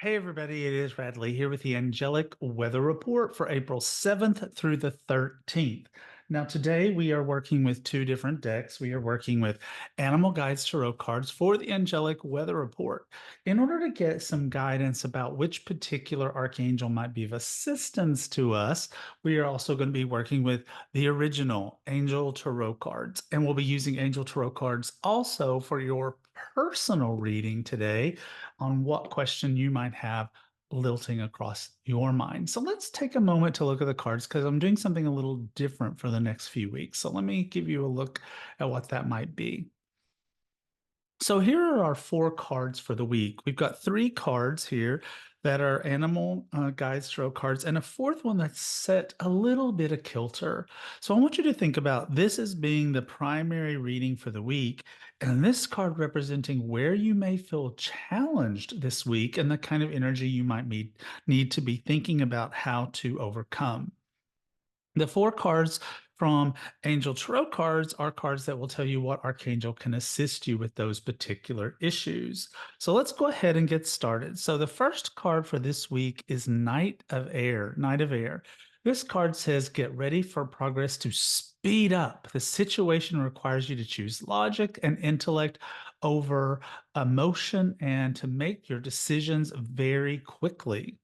Hey everybody, it is Radley here with the Angelic Weather Report for April 7th through the 13th. Now, today we are working with two different decks. We are working with Animal Guides Tarot cards for the Angelic Weather Report. In order to get some guidance about which particular archangel might be of assistance to us, we are also going to be working with the original Angel Tarot cards. And we'll be using Angel Tarot cards also for your personal reading today on what question you might have lilting across your mind. So let's take a moment to look at the cards because I'm doing something a little different for the next few weeks. So let me give you a look at what that might be. So here are our four cards for the week. We've got three cards here that are animal guides tarot cards, and a fourth one that's set a little bit of kilter. So I want you to think about this as being the primary reading for the week, and this card representing where you may feel challenged this week and the kind of energy you might need to be thinking about how to overcome. The four cards from Angel Tarot cards are cards that will tell you what archangel can assist you with those particular issues. So let's go ahead and get started. So the first card for this week is Knight of Air, Knight of Air. This card says, get ready for progress to speed up. The situation requires you to choose logic and intellect over emotion and to make your decisions very quickly.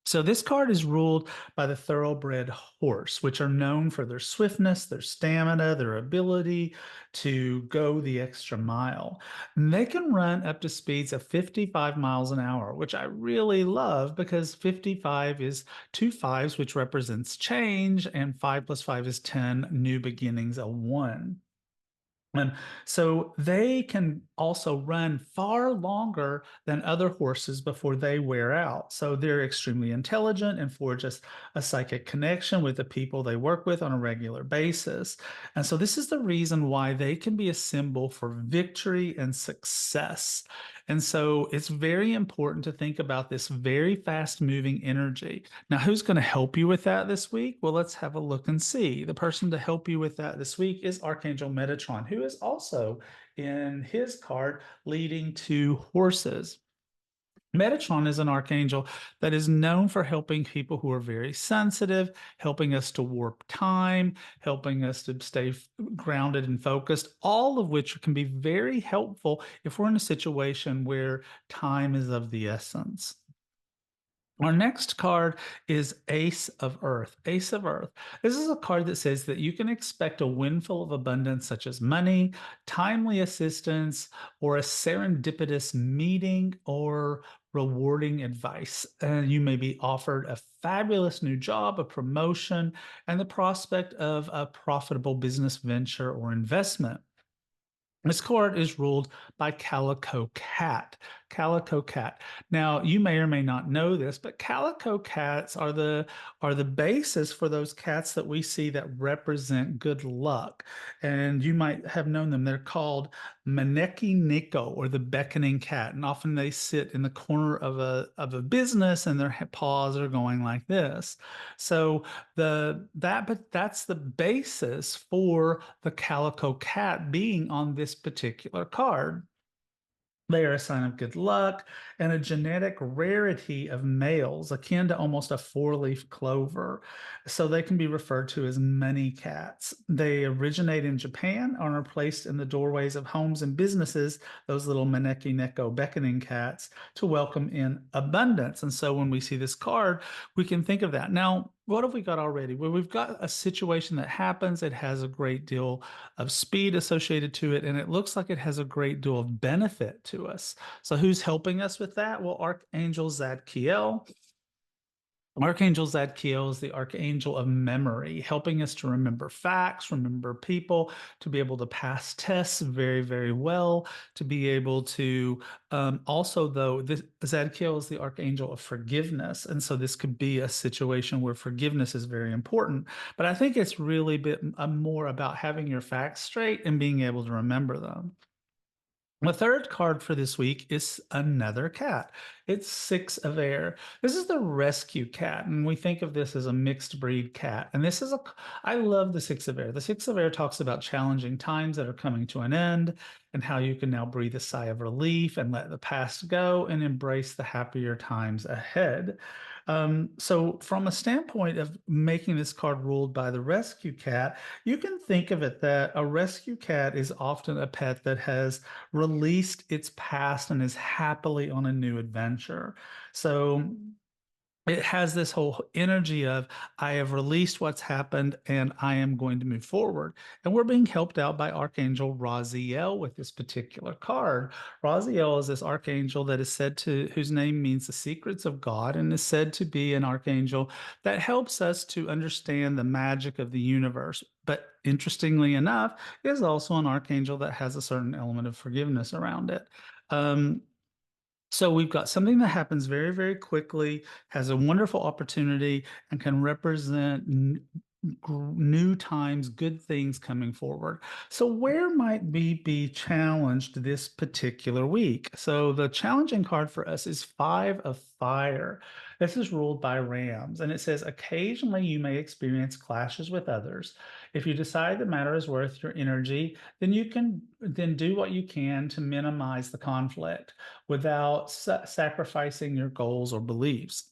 So this card is ruled by the thoroughbred horse, which are known for their swiftness, their stamina, their ability to go the extra mile. And they can run up to speeds of 55 miles an hour, which I really love because 55 is two fives, which represents change, and 5 plus 5 is 10, new beginnings, a 1. And so they can also run far longer than other horses before they wear out. So they're extremely intelligent and forge a psychic connection with the people they work with on a regular basis. And so this is the reason why they can be a symbol for victory and success. And so it's very important to think about this very fast moving energy. Now, who's going to help you with that this week? Well, let's have a look and see. The person to help you with that this week is Archangel Metatron, who is also in his card leading two horses. Metatron is an archangel that is known for helping people who are very sensitive, helping us to warp time, helping us to stay grounded and focused, all of which can be very helpful if we're in a situation where time is of the essence. Our next card is Ace of Earth. Ace of Earth. This is a card that says that you can expect a windfall of abundance, such as money, timely assistance, or a serendipitous meeting or rewarding advice. And you may be offered a fabulous new job, a promotion, and the prospect of a profitable business venture or investment. This card is ruled by Calico Cat. Calico Cat. Now, you may or may not know this, but calico cats are the basis for those cats that we see that represent good luck. And you might have known them. They're called Maneki Nico, or the beckoning cat. And often they sit in the corner of a business and their paws are going like this. So that's the basis for the calico cat being on this particular card. They are a sign of good luck and a genetic rarity of males, akin to almost a four-leaf clover. So they can be referred to as money cats. They originate in Japan and are placed in the doorways of homes and businesses, those little maneki neko beckoning cats, to welcome in abundance. And so when we see this card, we can think of that. Now, what have we got already? Well, we've got a situation that happens. It has a great deal of speed associated to it, and it looks like it has a great deal of benefit to us. So who's helping us with that? Well, Archangel Zadkiel. Archangel Zadkiel is the archangel of memory, helping us to remember facts, remember people, to be able to pass tests very, very well, to be able to also, though, Zadkiel is the archangel of forgiveness. And so this could be a situation where forgiveness is very important. But I think it's really more about having your facts straight and being able to remember them. The third card for this week is another cat. It's Six of Air. This is the rescue cat, and we think of this as a mixed breed cat. And this is I love the Six of Air. The Six of Air talks about challenging times that are coming to an end. and how you can now breathe a sigh of relief and let the past go and embrace the happier times ahead. So, from a standpoint of making this card ruled by the rescue cat, you can think of it that a rescue cat is often a pet that has released its past and is happily on a new adventure. So, it has this whole energy of I have released what's happened and I am going to move forward. And we're being helped out by Archangel Raziel with this particular card. Raziel is this archangel that is said to, whose name means the secrets of God, and is said to be an archangel that helps us to understand the magic of the universe. But interestingly enough, is also an archangel that has a certain element of forgiveness around it. Um, so we've got something that happens very, very quickly, has a wonderful opportunity, and can represent new times, good things coming forward. So where might we be challenged this particular week? So the challenging card for us is Five of Fire. This is ruled by Rams, and it says occasionally you may experience clashes with others. If you decide the matter is worth your energy, then you can then do what you can to minimize the conflict without sacrificing your goals or beliefs.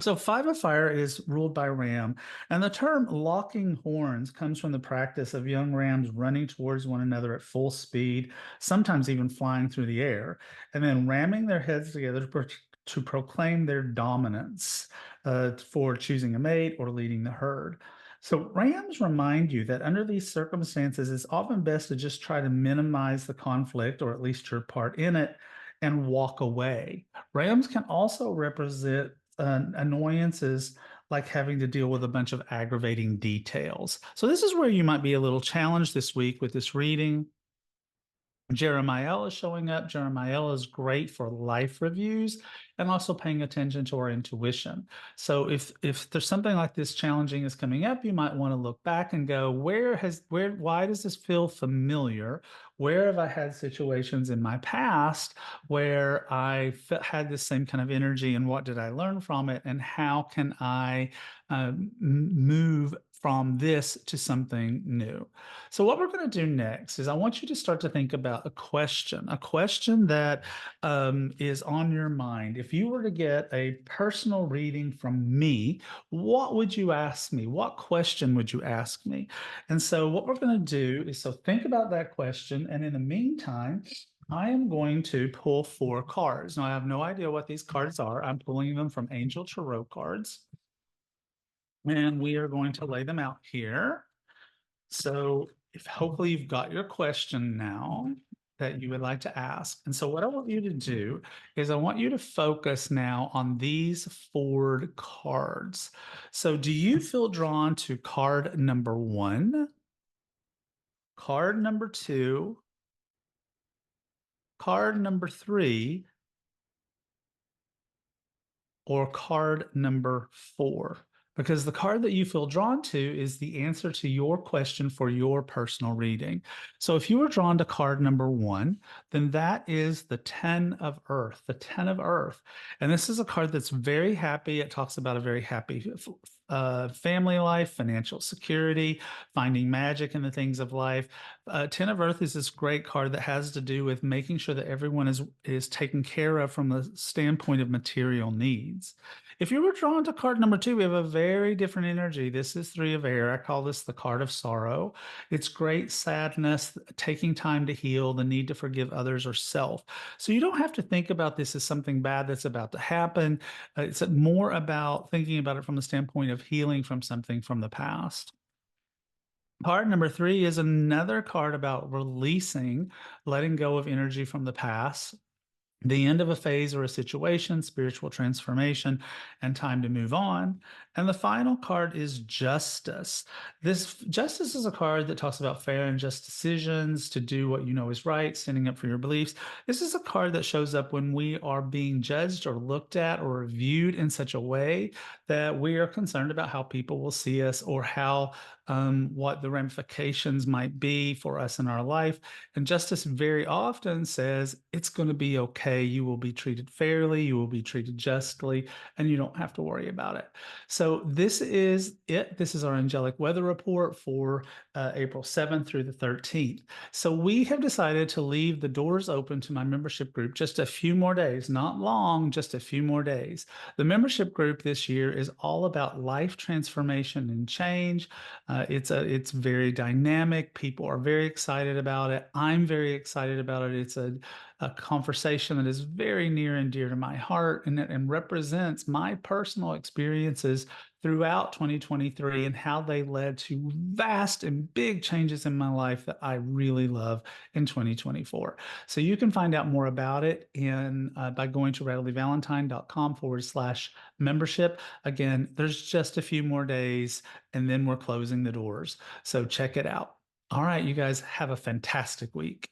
So, Five of Fire is ruled by Ram, and the term locking horns comes from the practice of young rams running towards one another at full speed, sometimes even flying through the air, and then ramming their heads together to proclaim their dominance for choosing a mate or leading the herd. So, rams remind you that under these circumstances, it's often best to just try to minimize the conflict, or at least your part in it, and walk away. Rams can also represent annoyances like having to deal with a bunch of aggravating details. So, this is where you might be a little challenged this week with this reading. Jeremiah is showing up. Jeremiah is great for life reviews and also paying attention to our intuition. So if there's something like this challenging is coming up, you might want to look back and go, why does this feel familiar? Where have I had situations in my past where I had this same kind of energy, and what did I learn from it? And how can I move from this to something new? So, what we're going to do next is I want you to start to think about a question that is on your mind. If you were to get a personal reading from me, what would you ask me? What question would you ask me? And so, what we're going to do is think about that question. And in the meantime, I am going to pull 4 cards. Now, I have no idea what these cards are. I'm pulling them from Angel Tarot cards. And we are going to lay them out here. So if hopefully you've got your question now that you would like to ask. And so what I want you to do is I want you to focus now on these 4 cards. So do you feel drawn to card number 1, card number 2, card number 3, or card number 4? Because the card that you feel drawn to is the answer to your question for your personal reading. So if you were drawn to card number 1, then that is the 10 of Earth, the 10 of Earth. And this is a card that's very happy. It talks about a very happy family life, financial security, finding magic in the things of life. 10 of Earth is this great card that has to do with making sure that everyone is taken care of from the standpoint of material needs. If you were drawn to card number 2, we have a very different energy. This is 3 of Air. I call this the card of sorrow. It's great sadness, taking time to heal, the need to forgive others or self. So you don't have to think about this as something bad that's about to happen. It's more about thinking about it from the standpoint of healing from something from the past. Card number 3 is another card about releasing, letting go of energy from the past, the end of a phase or a situation, spiritual transformation, and time to move on. And the final card is Justice. This Justice is a card that talks about fair and just decisions, to do what you know is right, standing up for your beliefs. This is a card that shows up when we are being judged or looked at or reviewed in such a way that we are concerned about how people will see us, or how what the ramifications might be for us in our life. And justice very often says it's going to be okay. You will be treated fairly, you will be treated justly, and you don't have to worry about it. So, this is it. This is our angelic weather report for April 7th through the 13th. So, we have decided to leave the doors open to my membership group just a few more days, not long, just a few more days. The membership group this year is all about life transformation and change. It's very dynamic. People are very excited about it. I'm very excited about it. It's a conversation that is very near and dear to my heart, and represents my personal experiences throughout 2023 and how they led to vast and big changes in my life that I really love in 2024. So you can find out more about it by going to readily.valentine.com/membership. Again, there's just a few more days and then we're closing the doors. So check it out. All right, you guys have a fantastic week.